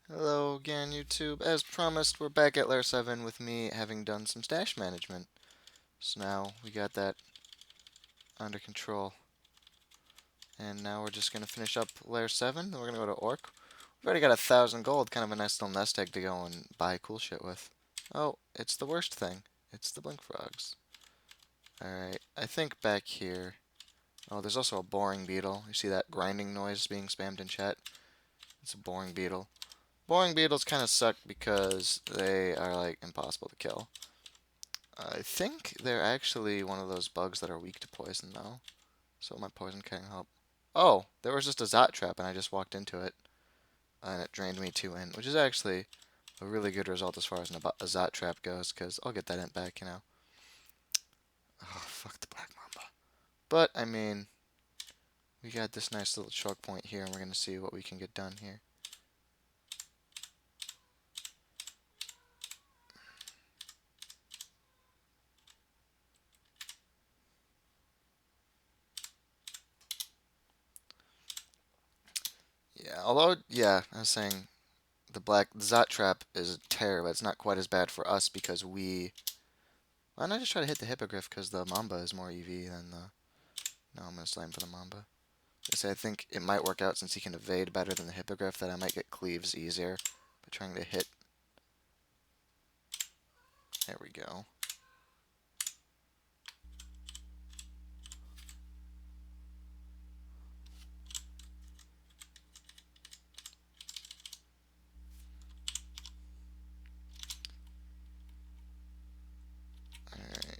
Hello again, YouTube. As promised, we're back at Lair 7 with me having done some stash management. So now we got that under control. And now we're just going to finish up Lair 7, then we're going to go to Orc. We've already got 1,000 gold, kind of a nice little nest egg to go and buy cool shit with. Oh, it's the worst thing. It's the blink frogs. Alright, I think back here... Oh, there's also a boring beetle. You see that grinding noise being spammed in chat? It's a boring beetle. Boring beetles kind of suck because they are, like, impossible to kill. I think they're actually one of those bugs that are weak to poison, though. So my poison can't help. Oh, there was just a Zot trap, and I just walked into it. And it drained me 2 int, which is actually a really good result as far as a Zot trap goes, because I'll get that int back, you know. Oh, fuck the Black Mamba. But, I mean, we got this nice little choke point here, and we're going to see what we can get done here. Yeah, although, yeah, I was saying, the Zot trap is a terror, but it's not quite as bad for us because we... Why not just try to hit the Hippogriff, because the Mamba is more EV than the... No, I'm going to slam for the Mamba. I think it might work out since he can evade better than the Hippogriff, that I might get cleaves easier by trying to hit. There we go. Alright.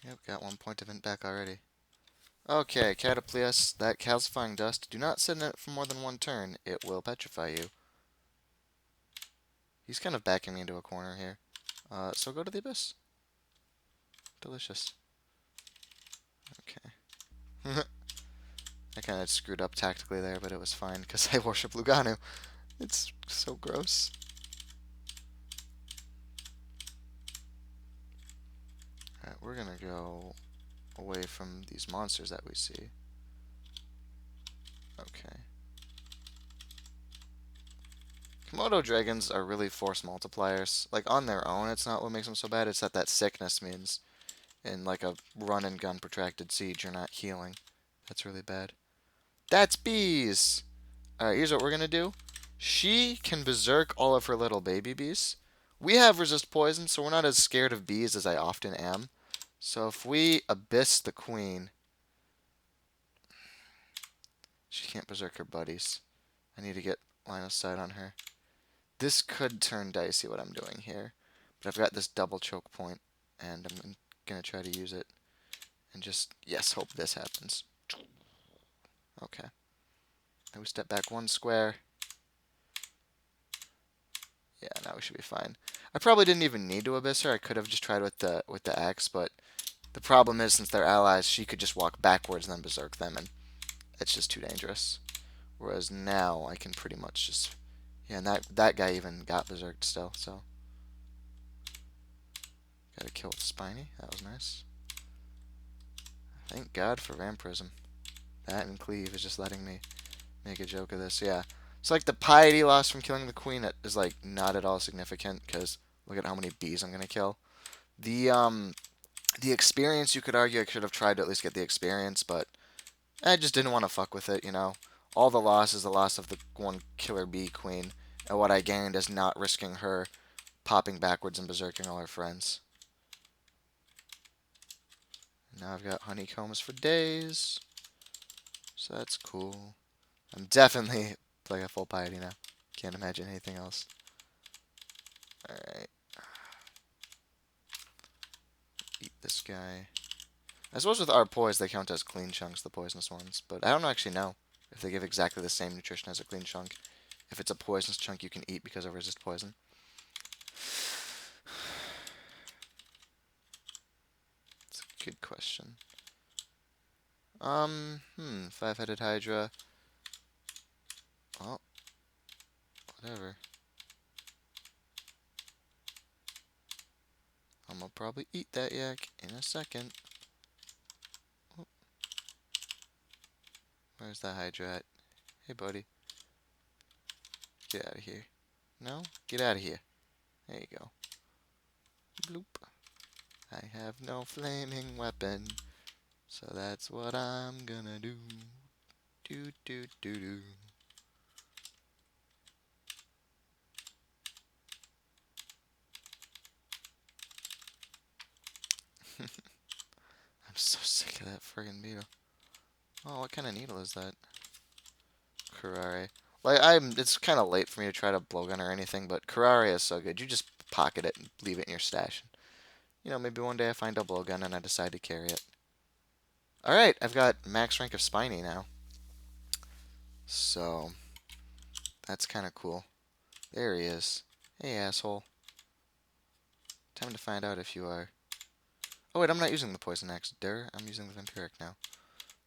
Yep, got 1 point of int back already. Okay, Catapleus, that calcifying dust. Do not sit in it for more than 1 turn. It will petrify you. He's kind of backing me into a corner here. So go to the Abyss. Delicious. Okay. I kind of screwed up tactically there, but it was fine because I worship Luganu. It's so gross. Alright, we're gonna go away from these monsters that we see. Okay. Komodo dragons are really force multipliers. Like, on their own, it's not what makes them so bad. It's that sickness means in, like, a run-and-gun protracted siege, you're not healing. That's really bad. That's bees! Alright, here's what we're gonna do. She can berserk all of her little baby bees. We have resist poison, so we're not as scared of bees as I often am. So if we abyss the queen... She can't berserk her buddies. I need to get line of sight on her. This could turn dicey what I'm doing here. But I've got this double choke point, and I'm going to try to use it. And just, yes, hope this happens. Okay. Now we step back 1 square. Yeah, now we should be fine. I probably didn't even need to abyss her. I could have just tried with the axe, but the problem is since they're allies, she could just walk backwards and then berserk them, and it's just too dangerous. Whereas now I can pretty much just... Yeah, and that guy even got berserked still, so... Gotta kill with Spiny. That was nice. Thank God for Vampirism. That and Cleave is just letting me make a joke of this. Yeah. So, like, the piety loss from killing the queen is, like, not at all significant, because look at how many bees I'm going to kill. The experience, you could argue I could have tried to at least get the experience, but I just didn't want to fuck with it, you know. All the loss is the loss of the 1 killer bee queen, and what I gained is not risking her popping backwards and berserking all her friends. Now I've got honeycombs for days, so that's cool. I'm definitely like a full piety now. Can't imagine anything else. Alright. Eat this guy. I suppose with our poise they count as clean chunks, the poisonous ones, but I don't actually know if they give exactly the same nutrition as a clean chunk. If it's a poisonous chunk you can eat because of resist poison. It's a good question. 5-headed Hydra. Well, whatever. I'm gonna probably eat that yak in a second. Where's that Hydra at? Hey, buddy. Get out of here. No? Get out of here. There you go. Bloop. I have no flaming weapon, so that's what I'm gonna do. Do, do, do, do. I'm so sick of that friggin' beetle. Oh, what kind of needle is that? Curare. Like, it's kind of late for me to try to blowgun or anything, but Curare is so good. You just pocket it and leave it in your stash. You know, maybe one day I find a blowgun and I decide to carry it. Alright, I've got max rank of Spiny now. So, that's kind of cool. There he is. Hey, asshole. Time to find out if you are... Oh, wait, I'm not using the poison axe. I'm using the vampiric now.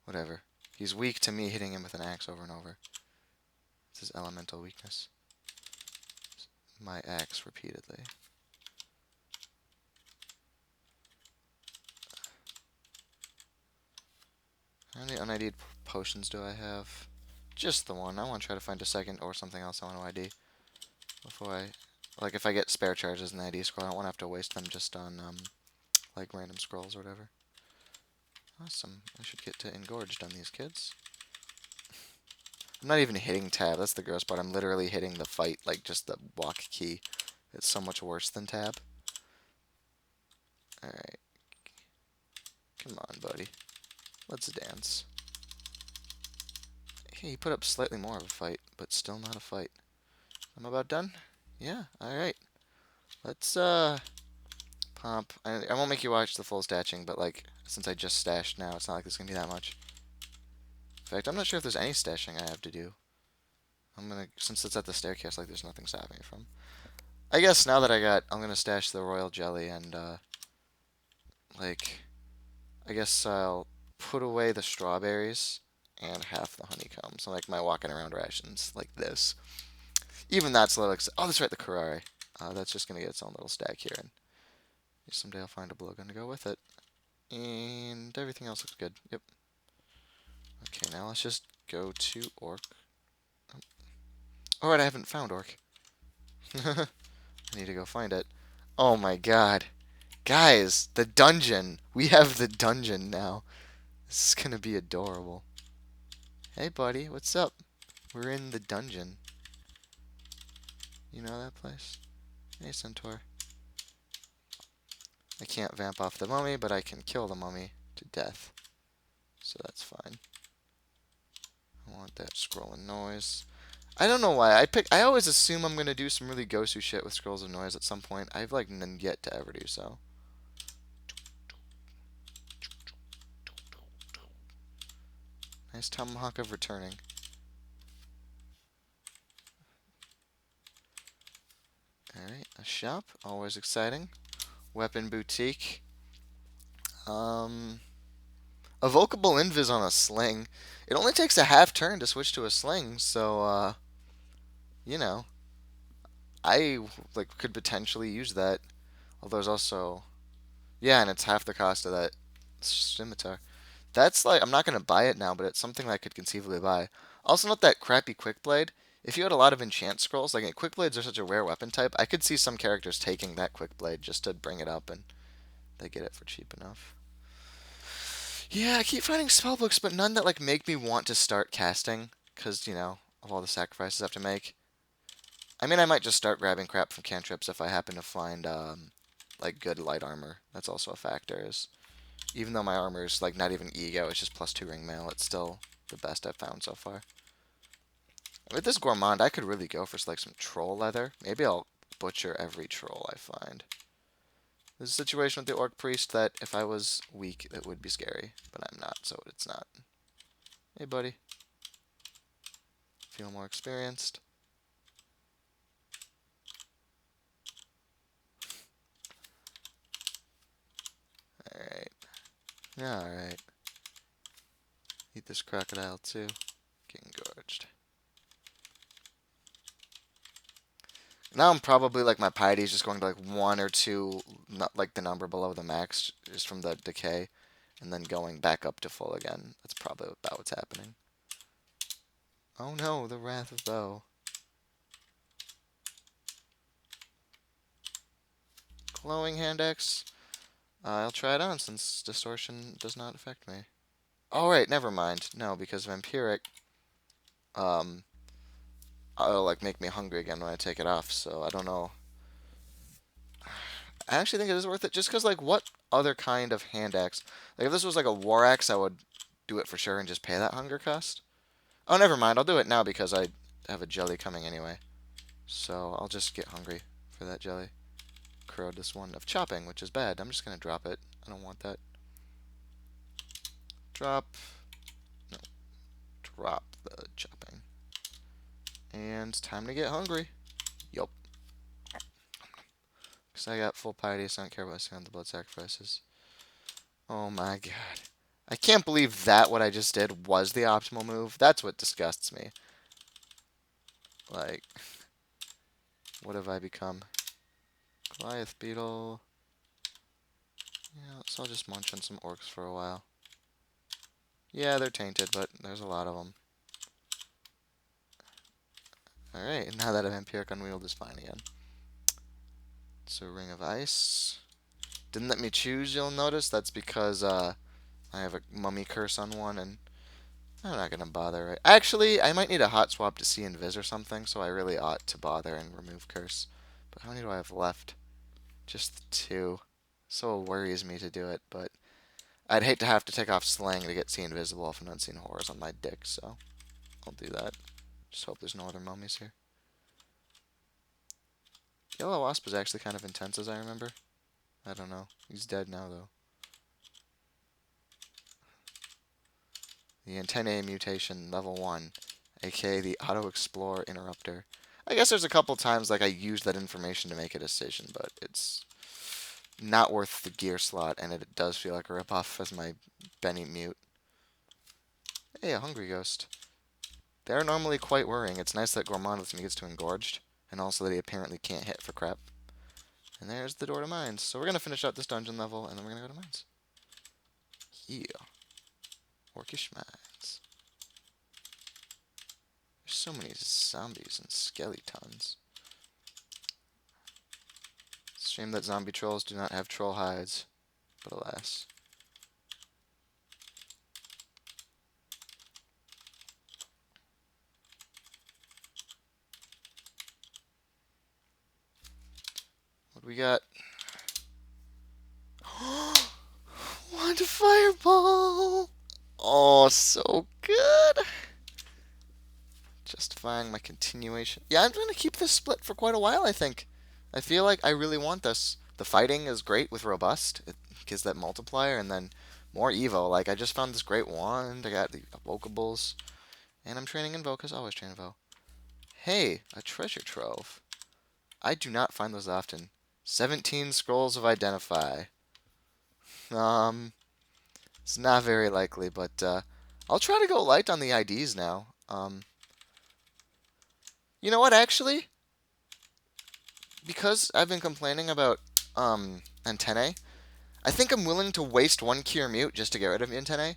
Whatever. He's weak to me hitting him with an axe over and over. It's his elemental weakness. My axe repeatedly. How many unID'd potions do I have? Just the one. I want to try to find a second or something else I want to ID. Before I... Like, if I get spare charges in the ID scroll, I don't want to have to waste them just on, like, random scrolls or whatever. Awesome. I should get to engorged on these kids. I'm not even hitting tab. That's the gross part. I'm literally hitting the fight, like, just the walk key. It's so much worse than tab. Alright. Come on, buddy. Let's dance. Hey, he put up slightly more of a fight, but still not a fight. I'm about done? Yeah, alright. Let's, pump. I won't make you watch the full stashing, but, like, since I just stashed now, it's not like there's gonna be that much. In fact, I'm not sure if there's any stashing I have to do. Since it's at the staircase, like, there's nothing stopping me from. I guess now that I'm gonna stash the royal jelly and, like, I guess I'll put away the strawberries and half the honeycomb. So, like, my walking around rations, like this. Even that's a little... Oh, that's right, the Curare. That's just gonna get its own little stack here, and someday I'll find a blowgun to go with it. And everything else looks good. Yep. Okay, now let's just go to Orc. Alright, I haven't found Orc. I need to go find it. Oh my god. Guys, the dungeon. We have the dungeon now. This is gonna be adorable. Hey, buddy, what's up? We're in the dungeon. You know that place? Hey, Centaur. I can't vamp off the mummy, but I can kill the mummy to death. So that's fine. I want that scrolling noise. I don't know why. I always assume I'm gonna do some really Gosu shit with scrolls of noise at some point. I've like yet to ever do so. Nice tomahawk of returning. Alright, a shop, always exciting. Weapon boutique. Evocable invis on a sling. It only takes a half turn to switch to a sling, so you know, I like could potentially use that. Although there's also, yeah, and it's half the cost of that scimitar. That's like, I'm not gonna buy it now, but it's something that I could conceivably buy. Also, not that crappy quick blade. If you had a lot of enchant scrolls, like quick blades are such a rare weapon type, I could see some characters taking that quick blade just to bring it up, and they get it for cheap enough. Yeah, I keep finding spellbooks, but none that like make me want to start casting, because you know of all the sacrifices I have to make. I mean, I might just start grabbing crap from cantrips if I happen to find like good light armor. That's also a factor. Is even though my armor is like not even ego, it's just +2 ring mail. It's still the best I've found so far. With this gourmand, I could really go for like some troll leather. Maybe I'll butcher every troll I find. There's a situation with the Orc Priest that if I was weak, it would be scary, but I'm not, so it's not. Hey, buddy. Feel more experienced. Alright. Alright. Eat this crocodile too. Get engorged. Now I'm probably like my piety is just going to like 1 or 2, not like the number below the max, just from the decay, and then going back up to full again. That's probably about what's happening. Oh no, the Wrath of Bow. Glowing hand axe. I'll try it on since distortion does not affect me. Oh wait, never mind. No, because vampiric, um, it'll like make me hungry again when I take it off. So I don't know. I actually think it is worth it just because like what other kind of hand axe? Like if this was like a war axe, I would do it for sure and just pay that hunger cost. Oh, never mind. I'll do it now because I have a jelly coming anyway. So I'll just get hungry for that jelly. Crowed this one of chopping, which is bad. I'm just gonna drop it. I don't want that. Drop. No. Drop the chopping. And time to get hungry. Yup. Because I got full piety, so I don't care about seeing the blood sacrifices. Oh my god. I can't believe that what I just did was the optimal move. That's what disgusts me. Like, what have I become? Goliath beetle. Yeah, so I'll just munch on some orcs for a while. Yeah, they're tainted, but there's a lot of them. Alright, now that Vampiric Unwield is fine again. So, Ring of Ice. Didn't let me choose, you'll notice. That's because I have a mummy curse on one, and I'm not going to bother. Right? Actually, I might need a hot swap to see Invis or something, so I really ought to bother and remove curse. But how many do I have left? Just 2. So it worries me to do it, but I'd hate to have to take off Slang to get See Invisible if I'm not seeing horrors on my dick, so I'll do that. Just hope there's no other mummies here. Yellow Wasp is actually kind of intense, as I remember. I don't know. He's dead now, though. The Antennae Mutation, level 1, aka the Auto Explore Interrupter. I guess there's a couple times like I used that information to make a decision, but it's not worth the gear slot, and it does feel like a ripoff as my Benny Mute. Hey, a Hungry Ghost. They're normally quite worrying. It's nice that Gourmand lets me gets to Engorged, and also that he apparently can't hit for crap. And there's the door to Mines. So we're going to finish out this dungeon level, and then we're going to go to Mines. Yeah. Orcish Mines. There's so many zombies and skeletons. It's a shame that zombie trolls do not have troll hides, but alas. What do we got? One fireball! Oh, so good! Justifying my continuation. Yeah, I'm going to keep this split for quite a while, I think. I feel like I really want this. The fighting is great with Robust. It gives that multiplier, and then more Evo. Like, I just found this great wand. I got the Evocables. And I'm training Invoke, as always train Invoke. Hey, a treasure trove. I do not find those often. 17 scrolls of Identify. It's not very likely, but I'll try to go light on the IDs now. You know what, actually? Because I've been complaining about antennae, I think I'm willing to waste 1 Cure Mute just to get rid of antennae.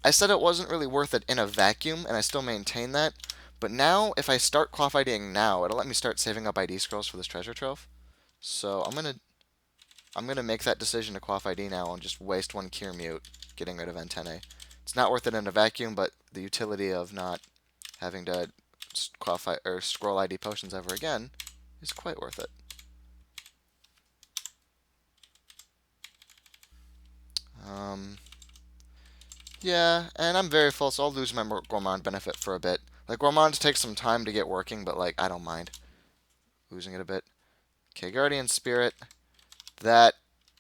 I said it wasn't really worth it in a vacuum, and I still maintain that. But now, if I start Quaff IDing now, it'll let me start saving up ID scrolls for this treasure trove. So I'm gonna make that decision to Quaff ID now and just waste 1 Cure Mute, getting rid of antennae. It's not worth it in a vacuum, but the utility of not having to Quaff or scroll ID potions ever again is quite worth it. Yeah, and I'm very full, so I'll lose my Gourmand benefit for a bit. Like, Gourmand takes some time to get working, but, like, I don't mind losing it a bit. Okay, Guardian Spirit. That,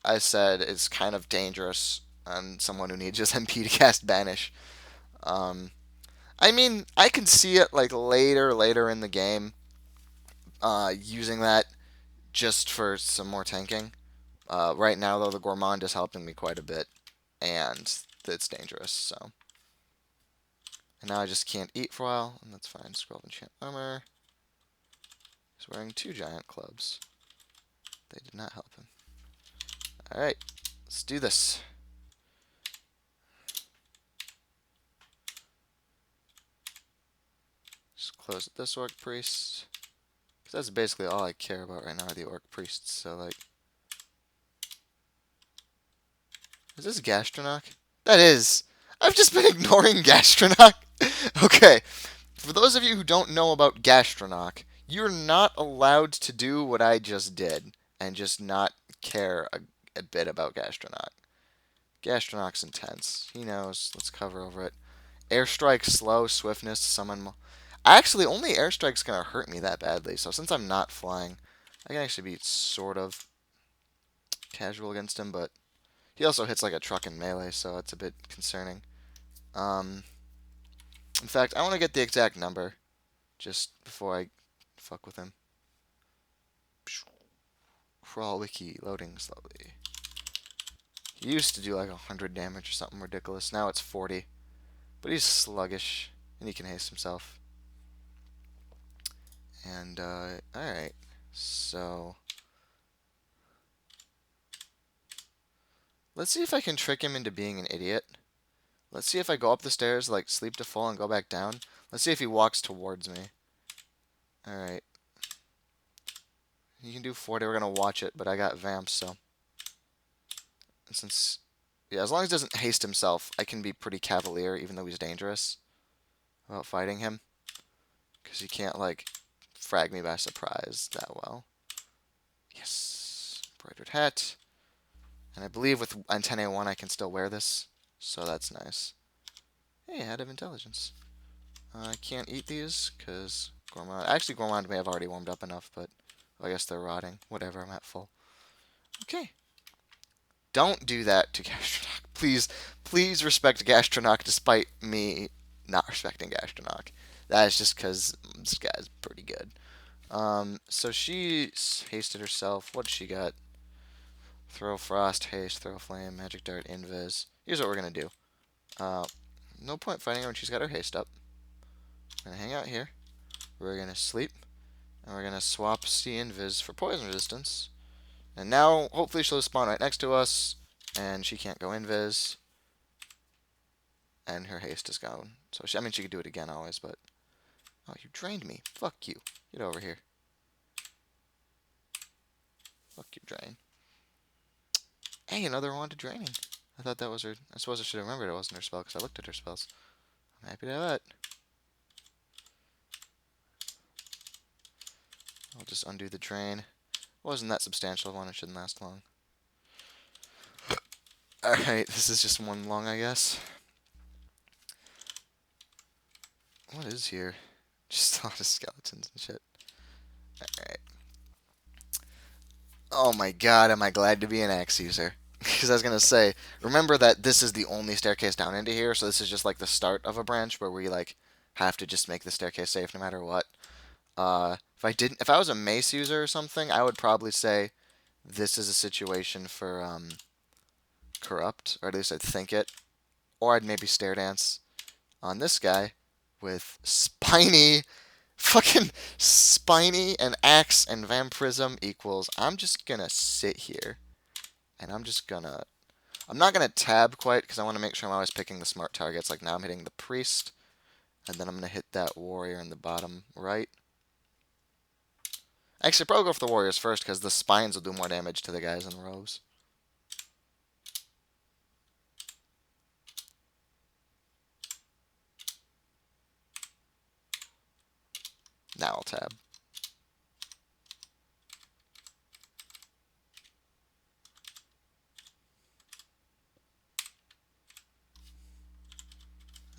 I said, is kind of dangerous on someone who needs just MP to cast Banish. I mean, I can see it, like, later in the game, using that just for some more tanking. Right now, though, the Gourmand is helping me quite a bit, and it's dangerous, so. And now I just can't eat for a while, and that's fine. Scroll of Enchant Armor. He's wearing 2 giant clubs. They did not help him. Alright, let's do this. close this Orc Priest. Because that's basically all I care about right now are the Orc Priests. So, like... Is this Gastronach? That is! I've just been ignoring Gastronach! Okay. For those of you who don't know about Gastronach, you're not allowed to do what I just did. And just not care a bit about Gastronach. Gastronach's intense. He knows. Let's cover over it. Airstrike, slow, swiftness, summon... Actually, only airstrike's gonna hurt me that badly. So since I'm not flying, I can actually be sort of casual against him, but he also hits like a truck in melee, so it's a bit concerning. In fact, I want to get the exact number just before I fuck with him. Crawl wiki loading slowly. He used to do like 100 damage or something ridiculous. Now it's 40. But he's sluggish, and he can haste himself. And, alright. So... let's see if I can trick him into being an idiot. Let's see if I go up the stairs, like, sleep to full and go back down. Let's see if he walks towards me. Alright. You can do 40. We're going to watch it, but I got vamps, so... and since... yeah, as long as he doesn't haste himself, I can be pretty cavalier, even though he's dangerous, about fighting him. Because he can't, like, frag me by surprise that well. Yes. Embroidered hat. And I believe with Antennae 1 I can still wear this, so that's nice. Hey, Head of Intelligence. I can't eat these, because Gourmand... actually, Gourmand may have already warmed up enough, but I guess they're rotting. Whatever, I'm at full. Okay. Don't do that to Gastronach. Please, please respect Gastronach despite me not respecting Gastronach. That is just because this guy's pretty good. So she hasted herself. What she got? Throw Frost, Haste, Throw Flame, Magic Dart, Invis. Here's what we're going to do. No point fighting her when she's got her haste up. We're going to hang out here. We're going to sleep. And we're going to swap C Invis for poison resistance. And now, hopefully she'll spawn right next to us. And she can't go Invis. And her haste is gone. So, I mean, she could do it again always, but... oh, you drained me. Fuck you. Get over here. Fuck you, drain. Hey, another wanted draining. I thought that was her... I suppose I should have remembered it wasn't her spell because I looked at her spells. I'm happy to have that. I'll just undo the drain. It wasn't that substantial one. It shouldn't last long. Alright, this is just one long, I guess. What is here? Just a lot of skeletons and shit. Alright. Oh my god, am I glad to be an axe user. Because I was going to say, remember that this is the only staircase down into here, so this is just like the start of a branch where we like have to just make the staircase safe no matter what. If I was a mace user or something, I would probably say this is a situation for corrupt, or at least I'd think it. Or I'd maybe stare dance on this guy with spiny, fucking spiny and axe and vampirism equals. I'm just gonna sit here, and I'm not gonna tab quite because I want to make sure I'm always picking the smart targets. Like now I'm hitting the priest, and then I'm gonna hit that warrior in the bottom right. Actually, probably go for the warriors first because the spines will do more damage to the guys in robes. Now I'll tab.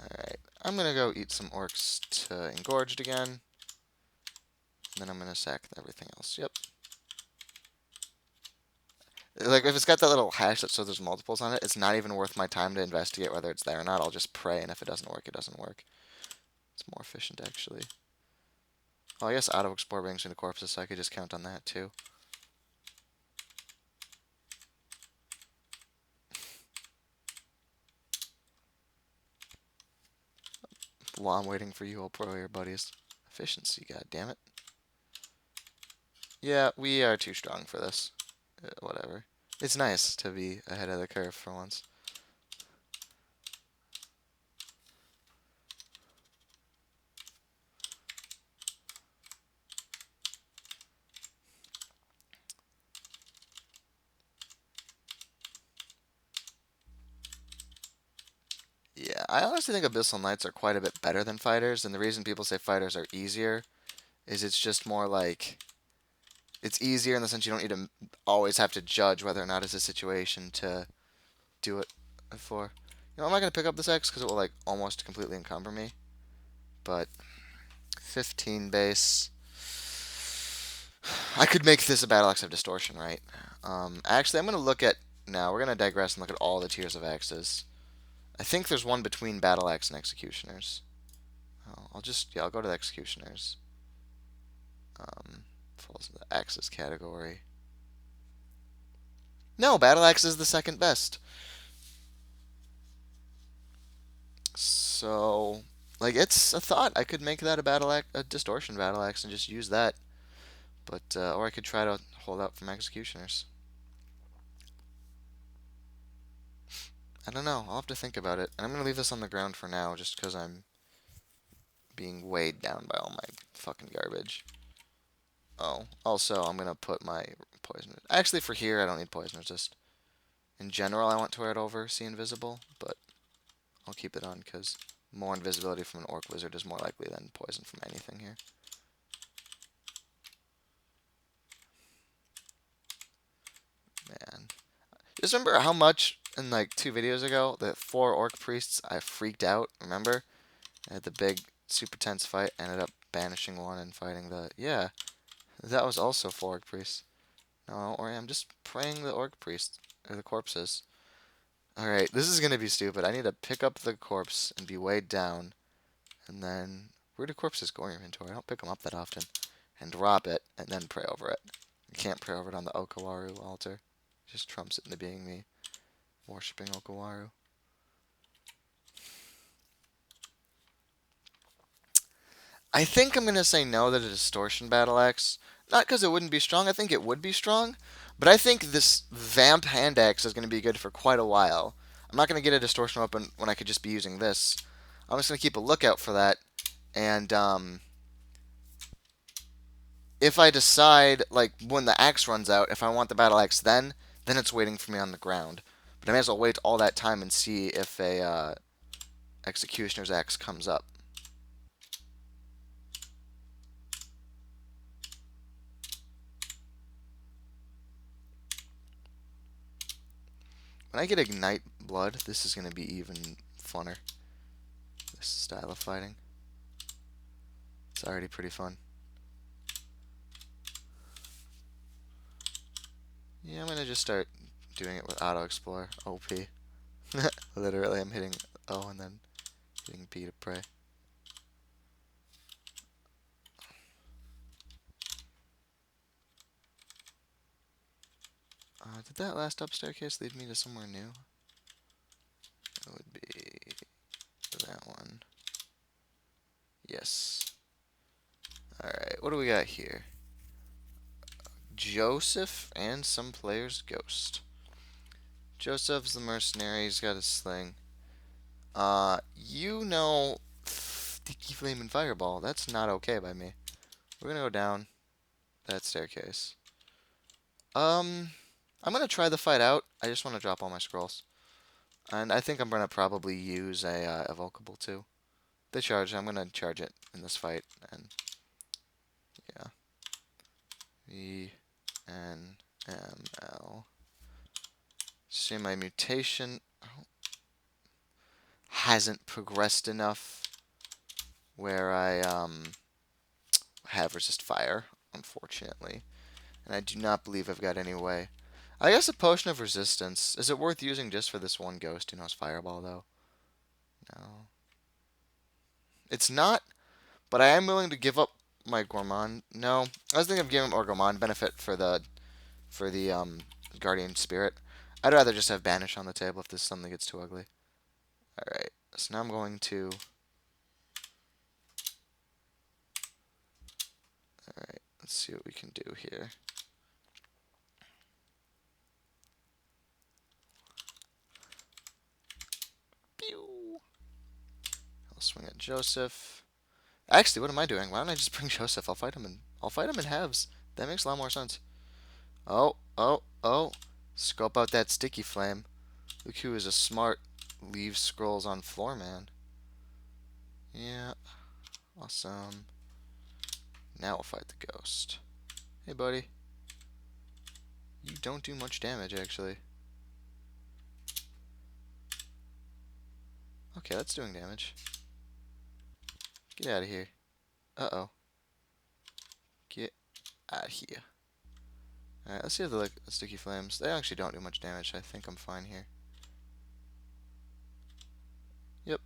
Alright, I'm gonna go eat some orcs to engorged again. And then I'm gonna sack everything else. Yep. Like, if it's got that little hash that shows there's multiples on it, it's not even worth my time to investigate whether it's there or not. I'll just pray, and if it doesn't work, it doesn't work. It's more efficient, actually. Well, I guess auto-explore brings me to corpses, so I could just count on that, too. While I'm waiting for you old pro here, buddies. Efficiency, goddammit. Yeah, we are too strong for this. Whatever. It's nice to be ahead of the curve for once. I honestly think Abyssal Knights are quite a bit better than fighters, and the reason people say fighters are easier is it's just more like it's easier in the sense you don't need to always have to judge whether or not it's a situation to do it for. You know, I'm not gonna pick up this X because it will like almost completely encumber me. But 15 base. I could make this a battle axe of distortion, right? Actually, I'm gonna look at now. We're gonna digress and look at all the tiers of axes. I think there's one between battle axe and executioners. Oh, I'll go to the executioners. Falls in the axes category. No, battle axe is the second best. So, like, it's a thought. I could make that a distortion battle axe, and just use that. But or I could try to hold out from executioners. I don't know. I'll have to think about it. And I'm gonna leave this on the ground for now, just because I'm being weighed down by all my fucking garbage. Oh, also, I'm gonna put my poison. Actually, for here, I don't need poison resist. In general, I want to wear it over See Invisible, but I'll keep it on because more invisibility from an orc wizard is more likely than poison from anything here. Man. Just remember how much in like 2 videos ago, the 4 orc priests, I freaked out, remember? I had the big super tense fight, ended up banishing one and fighting the... Yeah, that was also 4 orc priests. No, don't worry, I'm just praying the orc priest, or the corpses. Alright, this is gonna be stupid. I need to pick up the corpse and be weighed down, and then... Where do corpses go in your inventory? I don't pick them up that often. And drop it, and then pray over it. You can't pray over it on the Okawaru altar. It just trumps it into being me worshipping Okawaru. I think I'm going to say no to the Distortion Battle Axe. Not because it wouldn't be strong, I think it would be strong. But I think this Vamp Hand Axe is going to be good for quite a while. I'm not going to get a Distortion weapon when I could just be using this. I'm just going to keep a lookout for that. And if I decide, like, when the axe runs out, if I want the Battle Axe then it's waiting for me on the ground. But I may as well wait all that time and see if a Executioner's Axe comes up. When I get Ignite Blood, this is going to be even funner. This style of fighting. It's already pretty fun. Yeah, I'm going to just start doing it with Auto Explore. OP. Literally, I'm hitting O and then hitting B to pray. Did that last up staircase lead me to somewhere new? It would be that one. Yes. Alright, what do we got here? Joseph and some player's ghost. Joseph's the mercenary, he's got his sling. You know, Sticky Flame and Fireball, that's not okay by me. We're gonna go down that staircase. I'm gonna try the fight out. I just want to drop all my scrolls. And I think I'm gonna probably use a evocable too. The charge, I'm gonna charge it in this fight, and yeah. V N M L. See, my mutation hasn't progressed enough where I have resist fire, unfortunately. And I do not believe I've got any way. I guess a potion of resistance. Is it worth using just for this one ghost who knows fireball, though? No. It's not, but I am willing to give up my gourmand. No, I was thinking of giving more gourmand benefit for the guardian spirit. I'd rather just have banish on the table if this suddenly gets too ugly. Alright, so now I'm going to... Alright, let's see what we can do here. Pew! I'll swing at Joseph. Actually, what am I doing? Why don't I just bring Joseph? I'll fight him in halves. That makes a lot more sense. Oh, oh, oh. Scope out that sticky flame. Look who is a smart leave scrolls on floor, man. Yeah, awesome. Now we'll fight the ghost. Hey, buddy. You don't do much damage, actually. Okay, that's doing damage. Get out of here. Uh-oh. Get out of here. Alright, let's see if the sticky flames. They actually don't do much damage. I think I'm fine here. Yep.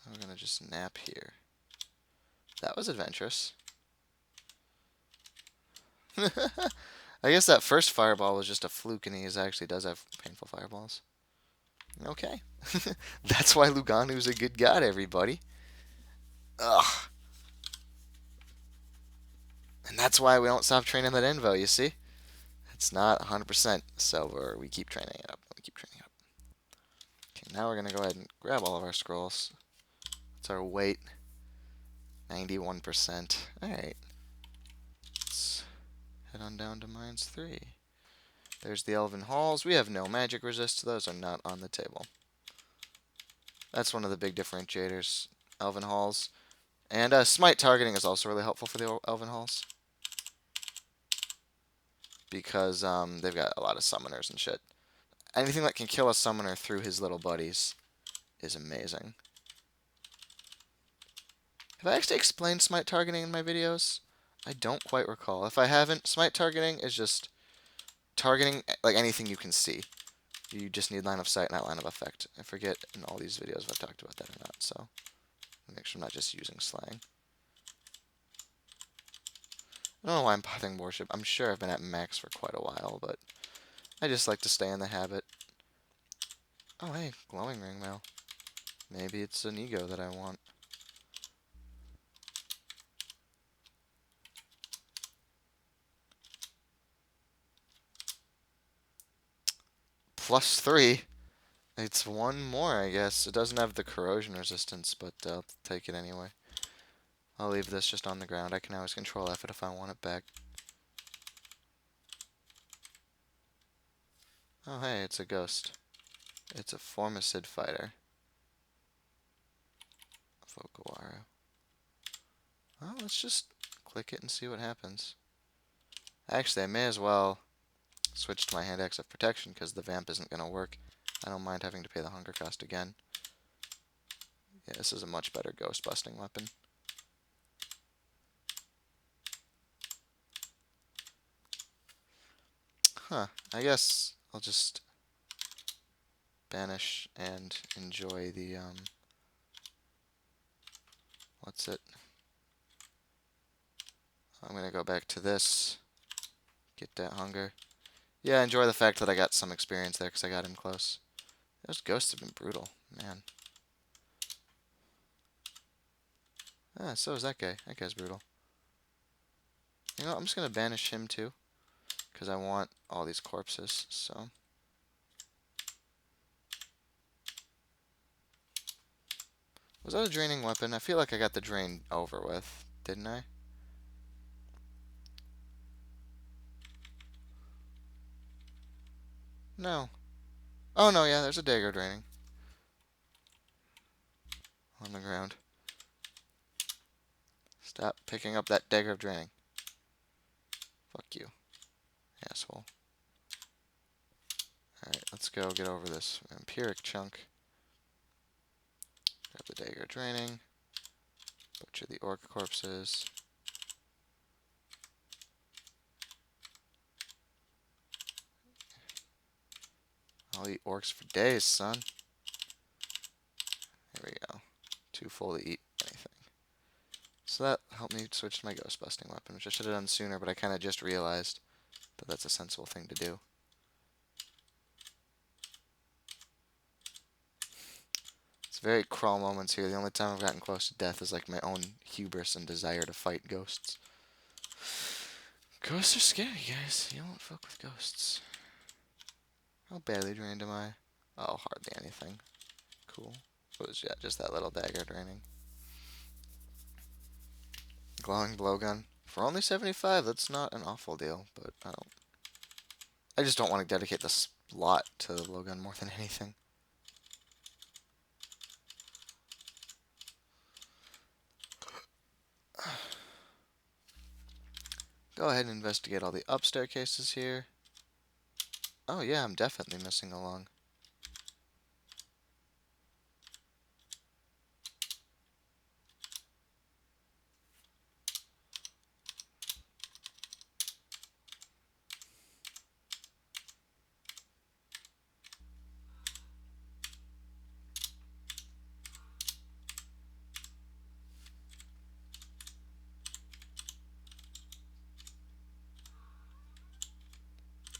I'm gonna just nap here. That was adventurous. I guess that first fireball was just a fluke, and he actually does have painful fireballs. Okay. That's why Luganu's a good god, everybody. Ugh. And that's why we don't stop training that Invo, you see? It's not 100%, so we keep training it up. We keep training it up. Okay, now we're going to go ahead and grab all of our scrolls. What's our weight? 91%. Alright. Let's head on down to Mines 3. There's the Elven Halls. We have no magic resist. Those are not on the table. That's one of the big differentiators. Elven Halls. And smite targeting is also really helpful for the Elven Halls. Because they've got a lot of summoners and shit. Anything that can kill a summoner through his little buddies is amazing. Have I actually explained smite targeting in my videos? I don't quite recall. If I haven't, smite targeting is just targeting like anything you can see. You just need line of sight, not line of effect. I forget in all these videos if I've talked about that or not, so make sure I'm not just using slang. I don't know why I'm potting worship. I'm sure I've been at max for quite a while, but I just like to stay in the habit. Oh, hey, glowing ring mail. Maybe it's an ego that I want. +3. It's one more, I guess. It doesn't have the corrosion resistance, but I'll take it anyway. I'll leave this just on the ground. I can always control F it if I want it back. Oh, hey, it's a ghost. It's a Formicid fighter. Fokuwaru. Well, let's just click it and see what happens. Actually, I may as well switch to my hand axe of protection because the vamp isn't going to work. I don't mind having to pay the hunger cost again. Yeah, this is a much better ghost busting weapon. Huh. I guess I'll just banish and enjoy the, what's it? I'm going to go back to this. Get that hunger. Yeah, enjoy the fact that I got some experience there because I got in close. Those ghosts have been brutal, man. Ah, so is that guy. That guy's brutal. You know, I'm just going to banish him too because I want all these corpses, so. Was that a draining weapon? I feel like I got the drain over with, didn't I? No. Oh, no, yeah, there's a dagger draining. On the ground. Stop picking up that dagger of draining. Fuck you, asshole. Alright, let's go get over this vampiric chunk. Grab the dagger draining. Butcher the orc corpses. I'll eat orcs for days, son. There we go. Too full to eat anything. So that helped me switch to my ghost busting weapon, which I should have done sooner, but I kind of just realized that that's a sensible thing to do. It's very crawl moments here. The only time I've gotten close to death is like my own hubris and desire to fight ghosts. Ghosts are scary, guys. You don't fuck with ghosts. How badly drained am I? Oh, hardly anything. Cool. It was, yeah, just that little dagger draining. Glowing blowgun. For only 75, that's not an awful deal, but I just don't want to dedicate this lot to the low gun more than anything. Go ahead and investigate all the up staircases here. Oh yeah, I'm definitely missing along.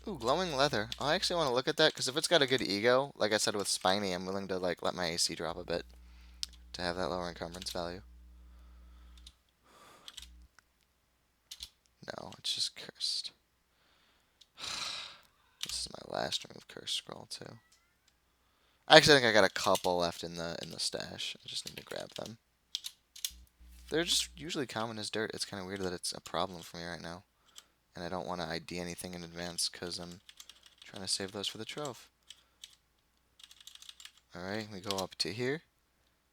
Ooh, glowing leather. I actually want to look at that because if it's got a good ego, like I said with spiny, I'm willing to like let my AC drop a bit to have that lower encumbrance value. No, it's just cursed. This is my last remove curse scroll too. Actually, I think I got a couple left in the stash. I just need to grab them. They're just usually common as dirt. It's kind of weird that it's a problem for me right now, and I don't want to ID anything in advance because I'm trying to save those for the trove. All right, we go up to here.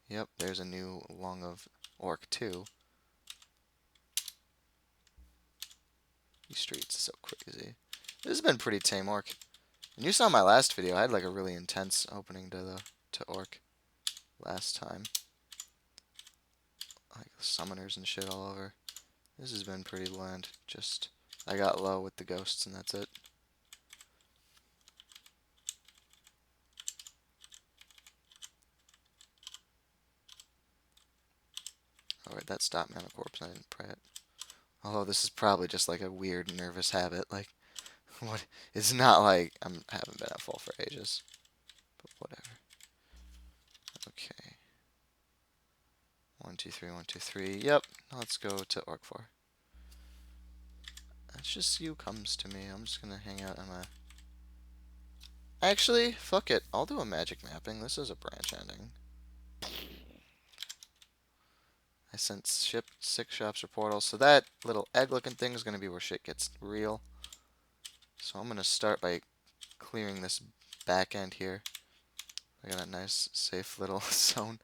Yep, there's a new lung of Orc 2. These streets are so crazy. This has been pretty tame Orc. And you saw my last video. I had like a really intense opening to Orc last time. Like summoners and shit all over. This has been pretty bland. Just I got low with the ghosts and that's it. Alright, that stopped Mana Corpse and I didn't pray it. Although this is probably just like a weird nervous habit. Like, what? It's not like I haven't been at full for ages. But whatever. Okay. 1, 2, 3, 1, 2, 3. Yep. Let's go to Orc 4. That's just you comes to me. I'm just gonna hang out on my... Actually, fuck it. I'll do a magic mapping. This is a branch ending. I sent ship 6 shops or portals. So that little egg-looking thing is gonna be where shit gets real. So I'm gonna start by clearing this back end here. I got a nice, safe little zone.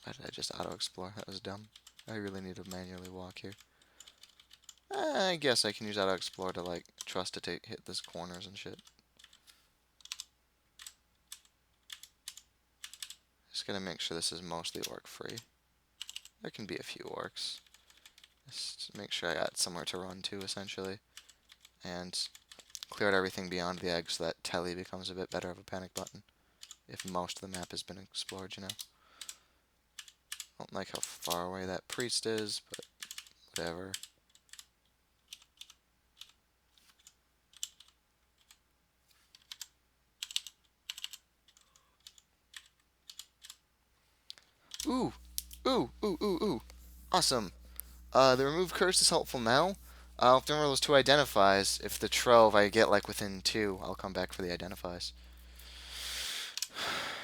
Why did I just auto-explore? That was dumb. I really need to manually walk here. I guess I can use auto-explore to, like, trust it to hit these corners and shit. Just gotta make sure this is mostly orc-free. There can be a few orcs. Just make sure I got somewhere to run to, essentially. And clear out everything beyond the egg so that Telly becomes a bit better of a panic button. If most of the map has been explored, you know. Don't like how far away that priest is, but whatever. Ooh! Ooh! Ooh! Ooh! Ooh! Awesome! The remove curse is helpful now. If there are those 2 identifies, if the trove I get like within 2, I'll come back for the identifies.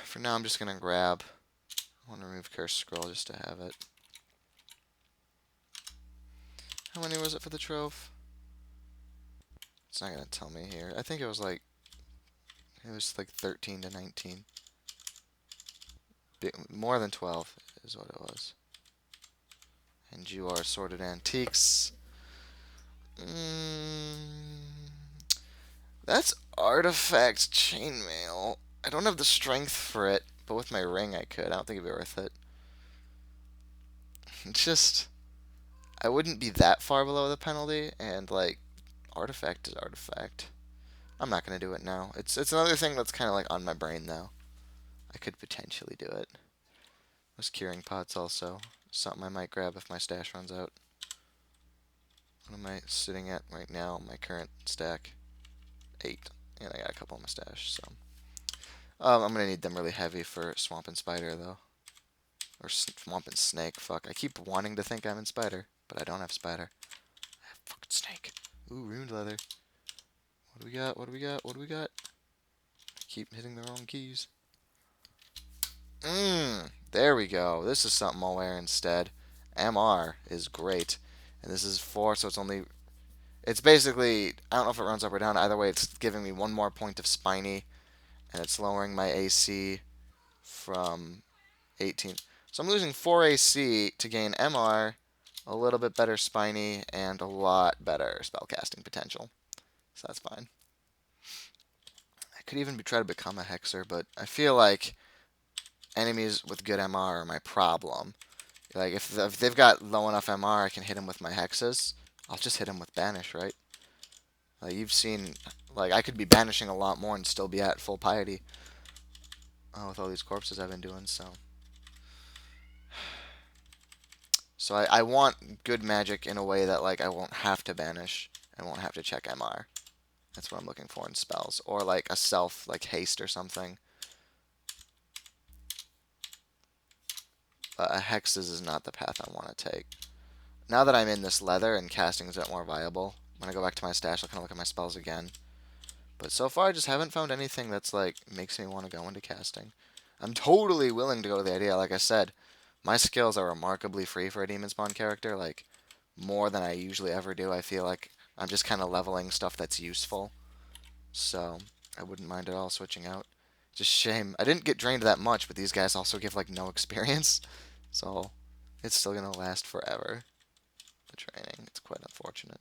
For now, I'm just gonna grab one remove curse scroll just to have it. How many was it for the trove? It's not gonna tell me here. I think it was like 13 to 19. More than 12 is what it was. And you are sorted antiques. That's artifact chainmail. I don't have the strength for it, but with my ring I could. I don't think it'd be worth it. Just, I wouldn't be that far below the penalty, and like, artifact is artifact. I'm not gonna do it now. It's another thing that's kind of like on my brain though. I could potentially do it. Those curing pots also something I might grab if my stash runs out. What am I sitting at right now? My current stack, 8, and I got a couple in my stash. So I'm gonna need them really heavy for swamp and spider though, or swamp and snake. Fuck, I keep wanting to think I'm in spider, but I don't have spider. I have fucking snake. Ooh, ruined leather. What do we got? What do we got? What do we got? keep hitting the wrong keys. There we go. This is something I'll wear instead. MR is great. And this is 4, so it's only... It's basically... I don't know if it runs up or down. Either way, it's giving me 1 more point of spiny. And it's lowering my AC from 18. So I'm losing 4 AC to gain MR, a little bit better spiny, and a lot better spellcasting potential. So that's fine. I could even try to become a hexer, but I feel like enemies with good MR are my problem. Like, if they've got low enough MR, I can hit them with my hexes. I'll just hit them with banish, right? You've seen, like, I could be banishing a lot more and still be at full piety. With all these corpses I've been doing, so. So I want good magic in a way that, like, I won't have to banish and won't have to check MR. That's what I'm looking for in spells. Or, like, a self, like, haste or something. But a hexes is not the path I want to take. Now that I'm in this leather and casting is a bit more viable, when I go back to my stash, I'll kind of look at my spells again. But so far, I just haven't found anything that's, like, makes me want to go into casting. I'm totally willing to go to the idea. Like I said, my skills are remarkably free for a demon spawn character, like, more than I usually ever do. I feel like I'm just kind of leveling stuff that's useful. So, I wouldn't mind at all switching out. Just shame. I didn't get drained that much, but these guys also give, like, no experience. So, it's still going to last forever. The training. It's quite unfortunate.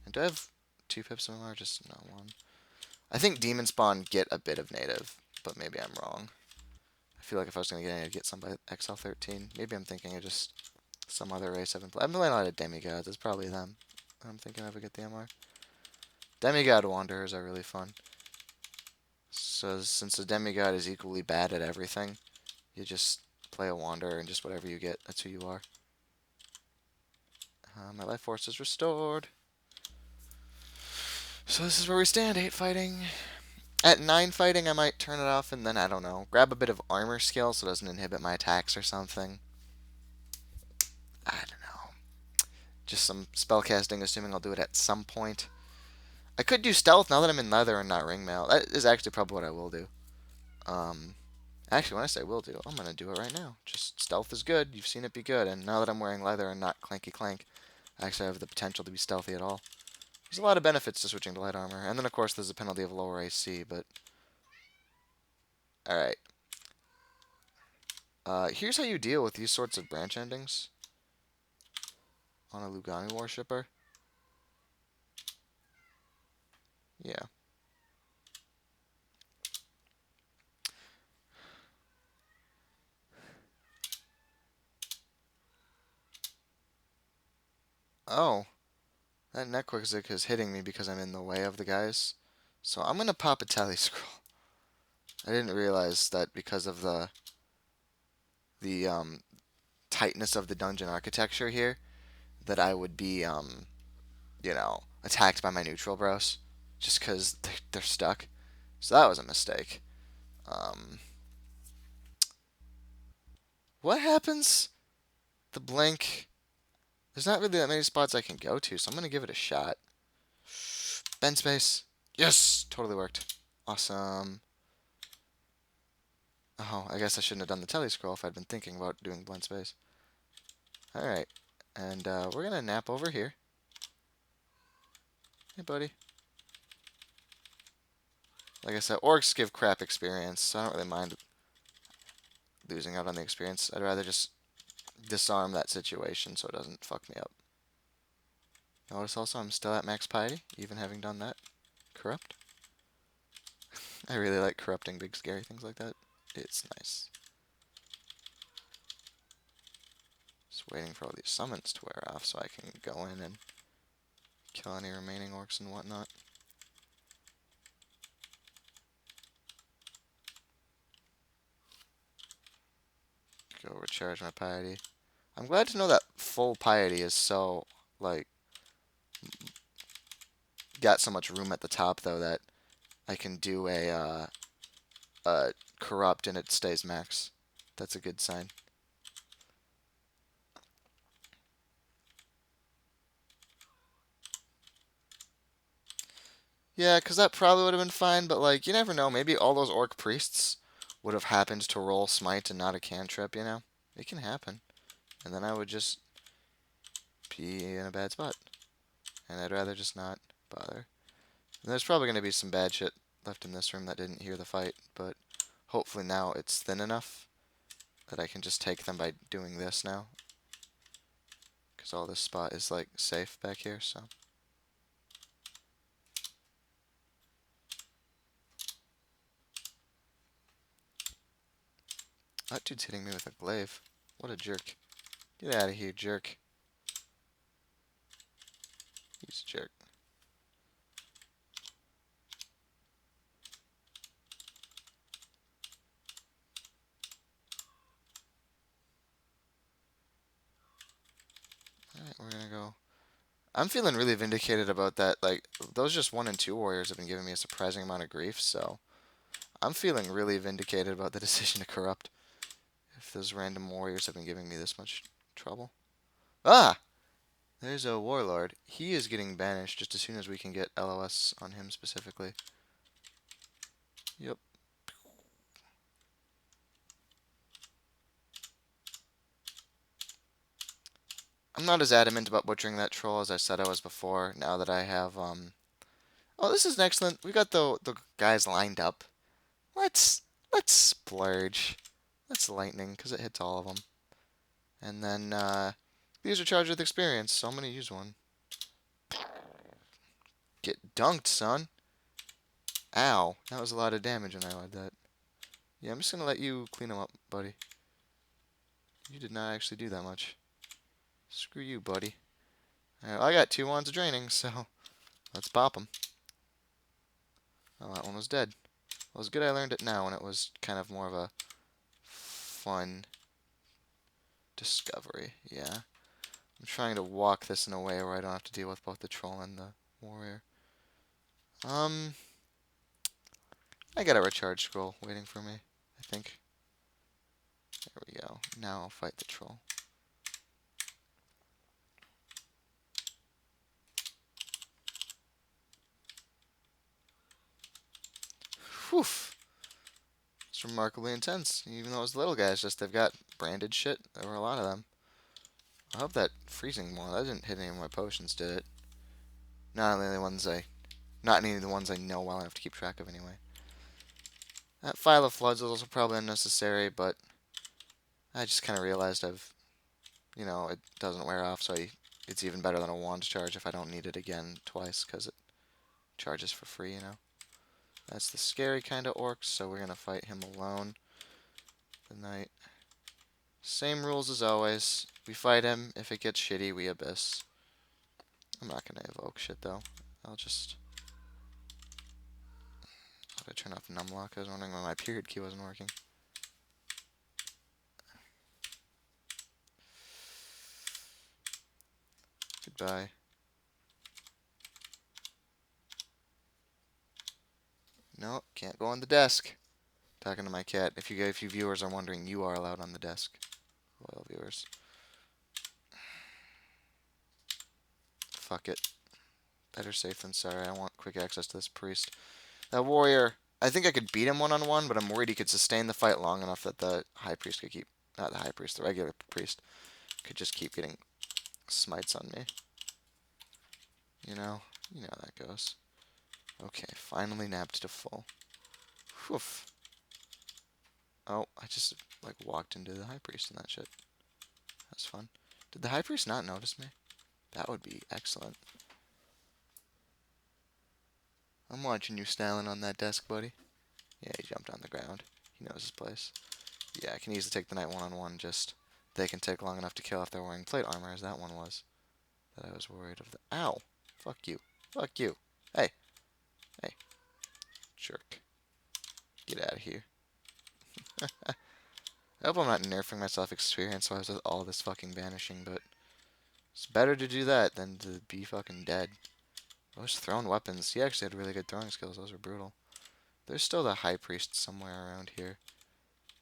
And do I have 2 pips of MR? Just not 1. I think demon spawn get a bit of native, but maybe I'm wrong. I feel like if I was going to get any, I'd get some by XL13. Maybe I'm thinking of just some other race I've been playing. I've been playing a lot of demigods. It's probably them. I'm thinking of to get the MR. Demigod wanderers are really fun. So since a demigod is equally bad at everything, you just play a wanderer and just whatever you get, that's who you are. My life force is restored. So this is where we stand, 8 fighting. At 9 fighting, I might turn it off and then, I don't know, grab a bit of armor skill so it doesn't inhibit my attacks or something. I don't know. Just some spellcasting, assuming I'll do it at some point. I could do stealth now that I'm in leather and not ringmail. That is actually probably what I will do. Actually, when I say will do, I'm going to do it right now. Just stealth is good. You've seen it be good. And now that I'm wearing leather and not clanky clank, I actually have the potential to be stealthy at all. There's a lot of benefits to switching to light armor. And then, of course, there's a penalty of lower AC, but... Alright. Here's how you deal with these sorts of branch endings on a Lugani worshipper. Yeah. Oh. That Necroxic is hitting me because I'm in the way of the guys. So I'm going to pop a tally scroll. I didn't realize that because of the tightness of the dungeon architecture here, that I would be, you know, attacked by my neutral bros just because they're stuck. So that was a mistake. What happens? The blink. There's not really that many spots I can go to, so I'm going to give it a shot. Bend space. Yes! Totally worked. Awesome. Oh, I guess I shouldn't have done the tele scroll if I'd been thinking about doing blend space. Alright. And we're going to nap over here. Hey, buddy. Like I said, orcs give crap experience, so I don't really mind losing out on the experience. I'd rather just disarm that situation so it doesn't fuck me up. Notice also I'm still at max piety, even having done that. Corrupt. I really like corrupting big scary things like that. It's nice. Just waiting for all these summons to wear off so I can go in and kill any remaining orcs and whatnot. Go recharge my piety. I'm glad to know that full piety is so, like, got so much room at the top, though, that I can do a corrupt and it stays max. That's a good sign. Yeah, because that probably would have been fine, but, like, you never know. Maybe all those Orc Priests would have happened to roll Smite and not a cantrip, you know? It can happen. And then I would just be in a bad spot. And I'd rather just not bother. And there's probably going to be some bad shit left in this room that didn't hear the fight, but hopefully now it's thin enough that I can just take them by doing this now. Because all this spot is, like, safe back here, so. That dude's hitting me with a glaive. What a jerk. Get out of here, jerk. He's a jerk. Alright, we're gonna go. I'm feeling really vindicated about that. Like, those just 1 and 2 warriors have been giving me a surprising amount of grief, so I'm feeling really vindicated about the decision to corrupt. If those random warriors have been giving me this much trouble. Ah! There's a warlord. He is getting banished just as soon as we can get LOS on him specifically. Yep. I'm not as adamant about butchering that troll as I said I was before, now that I have, Oh, this is excellent. We got the guys lined up. Let's splurge. Let's lightning, because it hits all of them. And then, these are charged with experience, so I'm going to use one. Get dunked, son. Ow. That was a lot of damage when I did that. Yeah, I'm just going to let you clean them up, buddy. You did not actually do that much. Screw you, buddy. Alright, well, I got 2 wands of draining, so let's pop them. Oh, that one was dead. Well, it's good I learned it now, and it was kind of more of a fun discovery. Yeah. I'm trying to walk this in a way where I don't have to deal with both the troll and the warrior. I got a recharge scroll waiting for me, I think. There we go. Now I'll fight the troll. Whew. It's remarkably intense. Even though it's little guys, just they've got branded shit. There were a lot of them. I hope that freezing one, that didn't hit any of my potions, did it? Not any of the ones I know well enough to keep track of anyway. That File of Floods is also probably unnecessary, but I just kind of realized it doesn't wear off, so it's even better than a wand charge if I don't need it again twice, because it charges for free, you know. That's the scary kind of orc, so we're going to fight him alone. The knight. Same rules as always. We fight him. If it gets shitty, we abyss. I'm not going to evoke shit, though. I'll just... How did I turn off numlock? I was wondering why my period key wasn't working. Goodbye. No, can't go on the desk. Talking to my cat. If you viewers are wondering, you are allowed on the desk. Loyal viewers. Fuck it. Better safe than sorry. I want quick access to this priest. That warrior, I think I could beat him one-on-one, but I'm worried he could sustain the fight long enough that the high priest could keep... Not the high priest, the regular priest could just keep getting smites on me. You know how that goes. Okay, finally nabbed to full. Whew. Oh, I just, like, walked into the high priest and that shit. That's fun. Did the high priest not notice me? That would be excellent. I'm watching you styling on that desk, buddy. Yeah, he jumped on the ground. He knows his place. Yeah, I can easily take the knight one-on-one, just... They can take long enough to kill if they're wearing plate armor, as that one was. That I was worried of the... Ow! Fuck you. Fuck you. Hey. Hey. Jerk. Get out of here. I hope I'm not nerfing myself experience wise with all this fucking banishing, but... It's better to do that than to be fucking dead. Those thrown weapons. He actually had really good throwing skills. Those were brutal. There's still the high priest somewhere around here,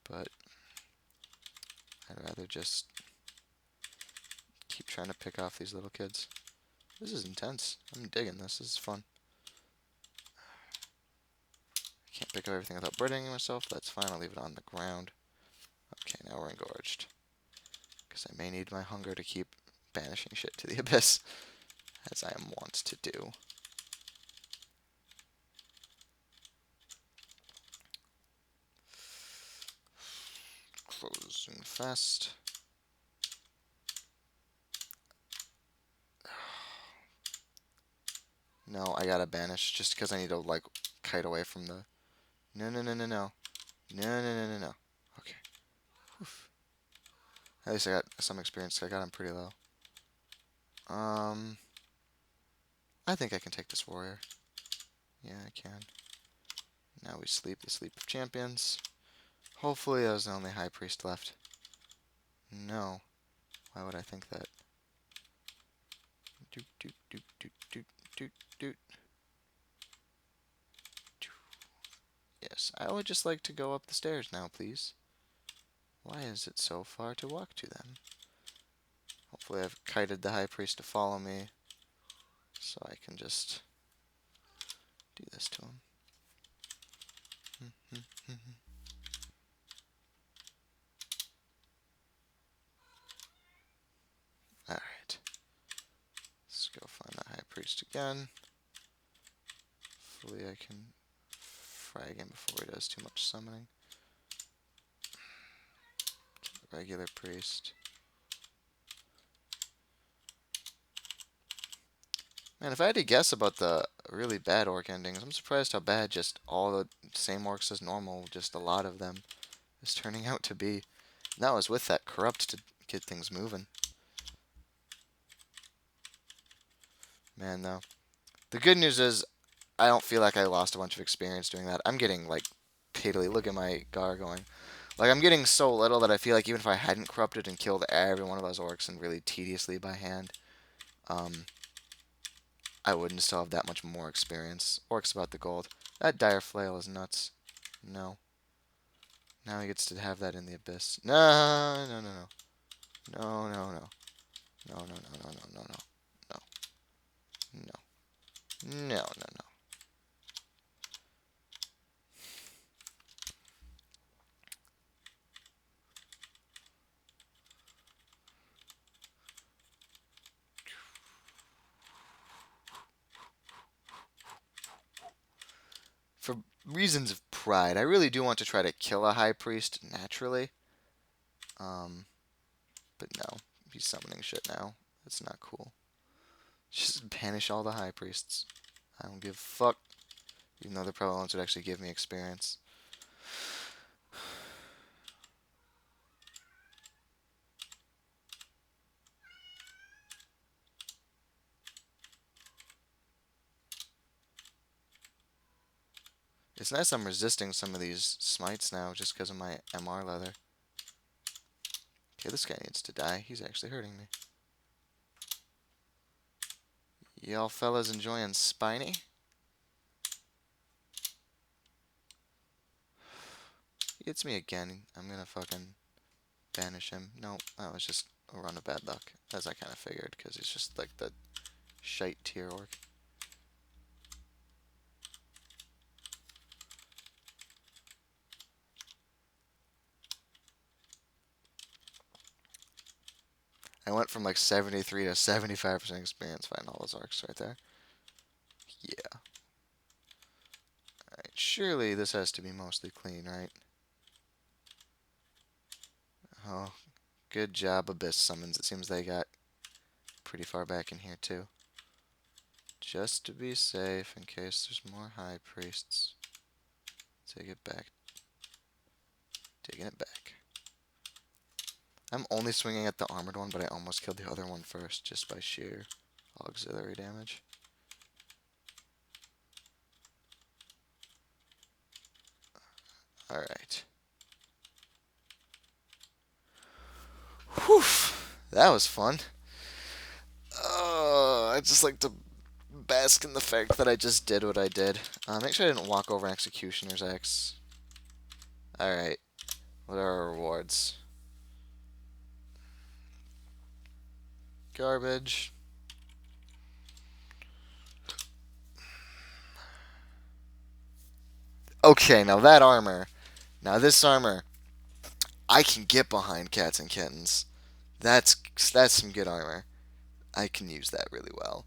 but... I'd rather just... keep trying to pick off these little kids. This is intense. I'm digging this. This is fun. Can't pick up everything without burdening myself. That's fine. I'll leave it on the ground. Okay, now we're engorged. Because I may need my hunger to keep banishing shit to the abyss, as I am wont to do. Closing fast. No, I gotta banish just because I need to, like, kite away from the... No, no, no, no, no. No, no, no, no, no. Okay. Oof. At least I got some experience. I got him pretty low. I think I can take this warrior. Yeah, I can. Now we sleep the sleep of champions. Hopefully that was the only high priest left. No. Why would I think that? Doot, doot, doot, doot, doot, doot, doot. Yes, I would just like to go up the stairs now, please. Why is it so far to walk to them? Hopefully I've kited the high priest to follow me, so I can just do this to him. Alright. Let's go find the high priest again. Hopefully I can frag him before he does too much summoning. Regular priest. Man, if I had to guess about the really bad orc endings, I'm surprised how bad just all the same orcs as normal, just a lot of them, is turning out to be. And that was with that corrupt to get things moving. Man, though. The good news is, I don't feel like I lost a bunch of experience doing that. I'm getting, like, fatally. Look at my gar going. Like, I'm getting so little that I feel like even if I hadn't corrupted and killed every one of those orcs and really tediously by hand, I wouldn't still have that much more experience. Orcs about the gold. That dire flail is nuts. No. Now he gets to have that in the abyss. No, no, no, no. No, no, no. No, no, no, no, no, no, no. No. No. No, no, no. For reasons of pride, I really do want to try to kill a high priest naturally. But no. He's summoning shit now. That's not cool. Just banish all the high priests. I don't give a fuck. Even though the probably ones would actually give me experience. It's nice I'm resisting some of these smites now just because of my MR leather. Okay, this guy needs to die. He's actually hurting me. Y'all fellas enjoying Spiny? It's me again. I'm gonna fucking banish him. No, that was just a run of bad luck, as I kind of figured, because he's just like the shite tier orc. I went from like 73 to 75% experience fighting all those orcs right there. Yeah. Alright, surely this has to be mostly clean, right? Oh, good job, Abyss Summons. It seems they got pretty far back in here, too. Just to be safe, in case there's more high priests. Take it back. Taking it back. I'm only swinging at the armored one, but I almost killed the other one first, just by sheer auxiliary damage. Alright. Whew! That was fun. I just like to bask in the fact that I just did what I did. Make sure I didn't walk over an Executioner's Axe. Alright. What are our rewards? Garbage. Okay, now that armor. Now this armor, I can get behind cats and kittens. That's that's some good armor. I can use that really well.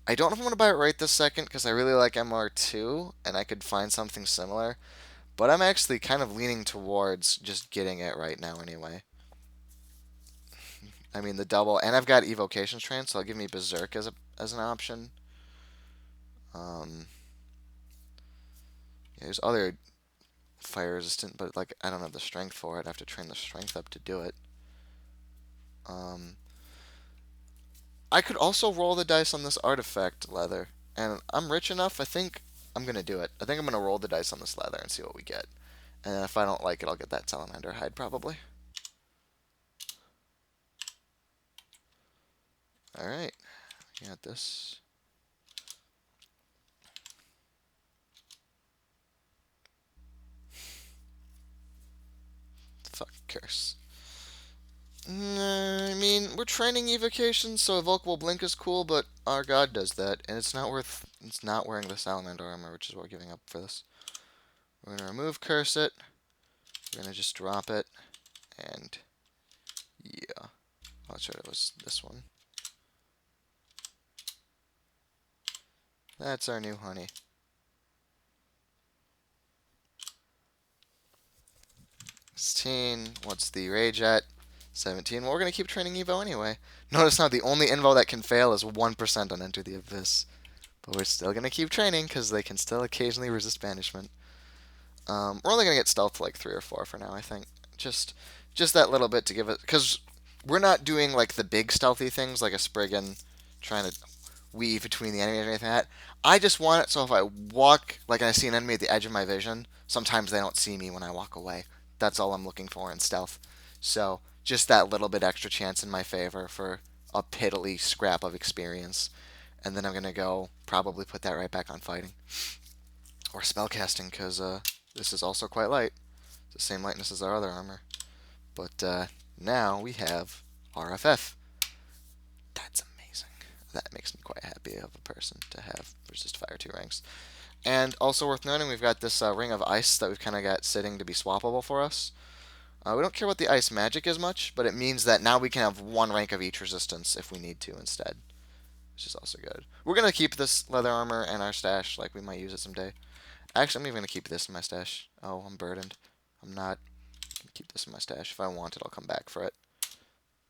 I don't know if I'm going to buy it right this second because I really like MR2 and I could find something similar. But I'm actually kind of leaning towards just getting it right now anyway. I mean the double, and I've got evocation train, so it'll give me berserk as an option. Um, yeah, there's other fire resistant, but like I don't have the strength for it. I have to train the strength up to do it. Um, I could also roll the dice on this artifact leather, and I'm rich enough. I think I'm gonna do it. I think I'm gonna roll the dice on this leather and see what we get. And if I don't like it, I'll get that salamander hide probably. All right, got this. Fuck curse. I mean, we're training evocations, so evocable blink is cool, but our god does that, and it's not worth. It's not wearing the salamander armor, which is what we're giving up for this. We're gonna remove curse it. We're gonna just drop it, and yeah. Oh, that's right. It was this one. That's our new honey. 16. What's the rage at? 17. Well, we're gonna keep training Evo anyway. Notice now the only invo that can fail is 1% on Enter the Abyss. But we're still gonna keep training because they can still occasionally resist banishment. We're only gonna get stealth to like 3 or 4 for now, I think. Just just that little bit to give it, because we're not doing like the big stealthy things like a Spriggan trying to weave between the enemy or anything like that. I just want it so if I walk, like I see an enemy at the edge of my vision, sometimes they don't see me when I walk away. That's all I'm looking for in stealth. So just that little bit extra chance in my favor for a piddly scrap of experience. And then I'm going to go probably put that right back on fighting. Or spellcasting, because this is also quite light. It's the same lightness as our other armor. But now we have RFF. That's amazing. That makes me quite happy of a person to have resist fire 2 ranks. And also worth noting, we've got this ring of ice that we've kind of got sitting to be swappable for us. We don't care what the ice magic is much, but it means that now we can have 1 rank of each resistance if we need to instead, which is also good. We're going to keep this leather armor in our stash, like we might use it someday. Actually, I'm even going to keep this in my stash. Oh, I'm burdened. I'm not going to keep this in my stash. If I want it, I'll come back for it.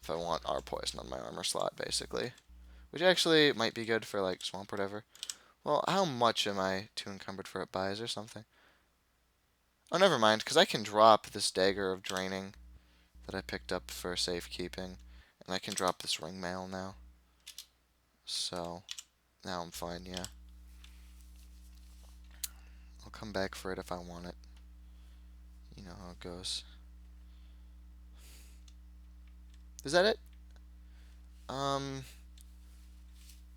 If I want our poison on my armor slot, basically. Which actually might be good for, like, swamp or whatever. Well, how much am I too encumbered for it by? Is there something? Oh, never mind, because I can drop this dagger of draining that I picked up for safekeeping. And I can drop this ring mail now. So, now I'm fine, yeah. I'll come back for it if I want it. You know how it goes. Is that it?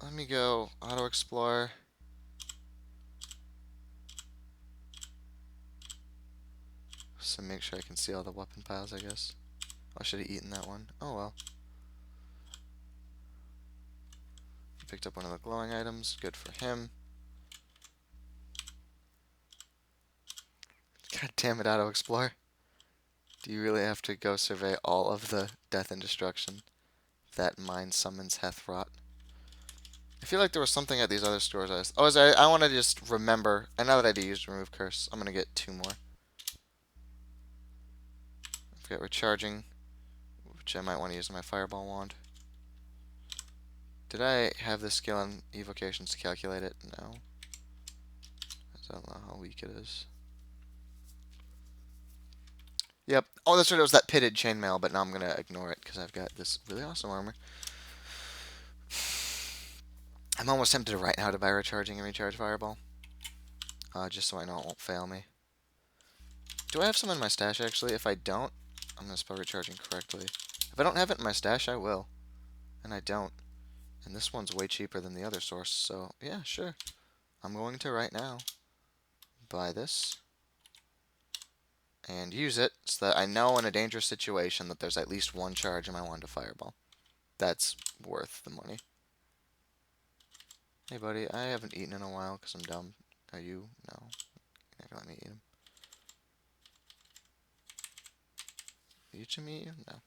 Let me go auto explore. So make sure I can see all the weapon piles, I guess. I should have eaten that one. Oh well. Picked up one of the glowing items. Good for him. God damn it, auto explore. Do you really have to go survey all of the death and destruction that mine summons hath wrought? I feel like there was something at these other stores. I want to just remember. I know that I did use remove curse. I'm gonna get 2 more. I've got recharging, which I might want to use my fireball wand. Did I have this skill on evocations to calculate it? No. I don't know how weak it is. Yep. Oh, that's right. It was that pitted chainmail, but now I'm gonna ignore it because I've got this really awesome armor. I'm almost tempted right now to buy recharging and recharge fireball, just so I know it won't fail me. Do I have some in my stash actually? If I don't, I'm gonna spell recharging correctly. If I don't have it in my stash, I will, and I don't. And this one's way cheaper than the other source, so yeah, sure. I'm going to right now buy this and use it so that I know in a dangerous situation that there's at least 1 charge in my wand of fireball. That's worth the money. Hey buddy, I haven't eaten in a while because I'm dumb. Are you? No. You're not gonna let me eat him. you to meet you? No.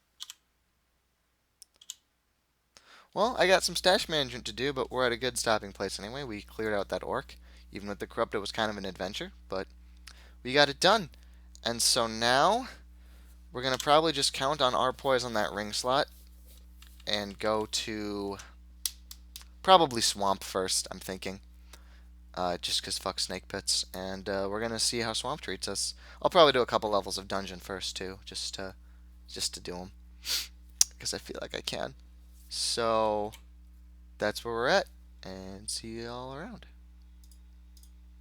Well, I got some stash management to do, but we're at a good stopping place anyway. We cleared out that orc. Even with the corrupt, it was kind of an adventure, but we got it done. And so now we're going to probably just count on our poise on that ring slot and go to probably swamp first, I'm thinking. Just because fuck snake pits. And we're going to see how swamp treats us. I'll probably do a couple levels of dungeon first, too, just to do them. Because I feel like I can. So that's where we're at. And see you all around.